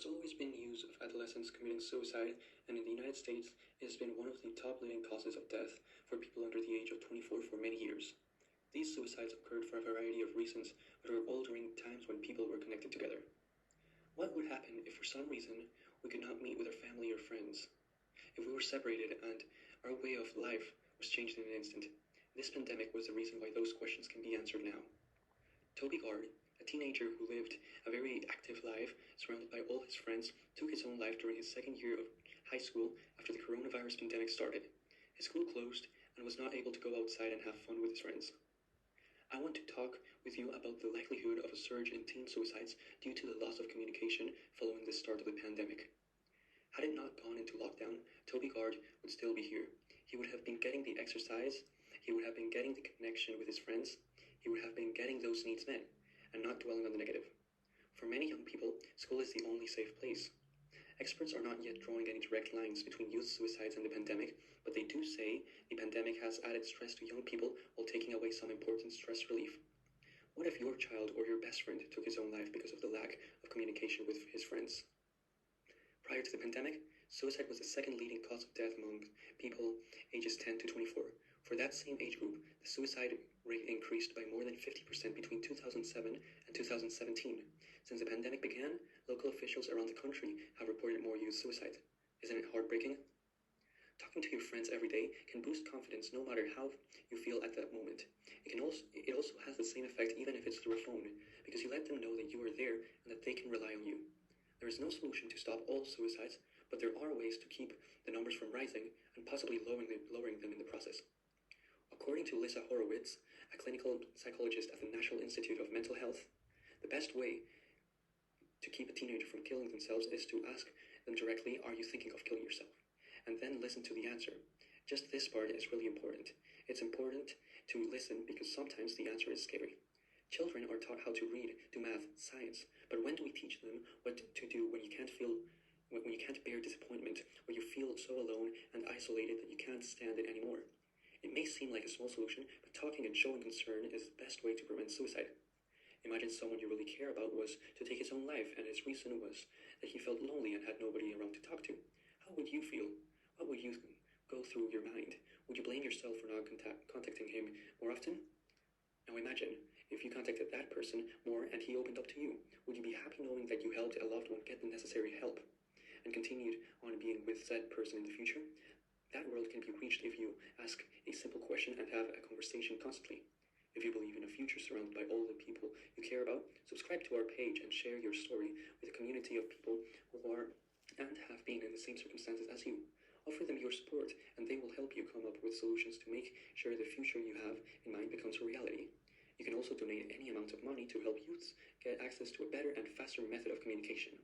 There's always been news of adolescents committing suicide, and in the United States, it has been one of the top leading causes of death for people under the age of 24 for many years. These suicides occurred for a variety of reasons, but were all during times when people were connected together. What would happen if for some reason we could not meet with our family or friends? If we were separated and our way of life was changed in an instant? This pandemic was the reason why those questions can be answered now. Toby Gard, a teenager who lived a very active life surrounded by all his friends, took his own life during his second year of high school after the coronavirus pandemic started. His school closed and was not able to go outside and have fun with his friends. I want to talk with you about the likelihood of a surge in teen suicides due to the loss of communication following the start of the pandemic. Had it not gone into lockdown, Toby Gard would still be here. He would have been getting the exercise, he would have been getting the connection with his friends, he would have been getting those needs met, and not dwelling on the negative. For many young people, school is the only safe place. Experts are not yet drawing any direct lines between youth suicides and the pandemic, but they do say the pandemic has added stress to young people while taking away some important stress relief. What if your child or your best friend took his own life because of the lack of communication with his friends? Prior to the pandemic, suicide was the second leading cause of death among people ages 10 to 24. For that same age group, the suicide rate increased by more than 50% between 2007 and 2017. Since the pandemic began, local officials around the country have reported more youth suicides. Isn't it heartbreaking? Talking to your friends every day can boost confidence no matter how you feel at that moment. It also has the same effect even if it's through a phone, because you let them know that you are there and that they can rely on you. There is no solution to stop all suicides, but there are ways to keep the numbers from rising and possibly lowering them in the process. According to Lisa Horowitz, a clinical psychologist at the National Institute of Mental Health, the best way to keep a teenager from killing themselves is to ask them directly, "Are you thinking of killing yourself?" And then listen to the answer. Just this part is really important. It's important to listen because sometimes the answer is scary. Children are taught how to read, do math, science, but when do we teach them what to do when you can't bear disappointment, when you feel so alone and isolated that you can't stand it anymore? It may seem like a small solution, but talking and showing concern is the best way to prevent suicide. Imagine someone you really care about was to take his own life, and his reason was that he felt lonely and had nobody around to talk to. How would you feel? What would you go through your mind? Would you blame yourself for not contacting him more often? Now imagine, if you contacted that person more and he opened up to you, would you be happy knowing that you helped a loved one get the necessary help and continued on being with said person in the future? That world can be reached if you ask a simple question and have a conversation constantly. If you believe in a future surrounded by all the people you care about, subscribe to our page and share your story with a community of people who are and have been in the same circumstances as you. Offer them your support, and they will help you come up with solutions to make sure the future you have in mind becomes a reality. You can also donate any amount of money to help youths get access to a better and faster method of communication.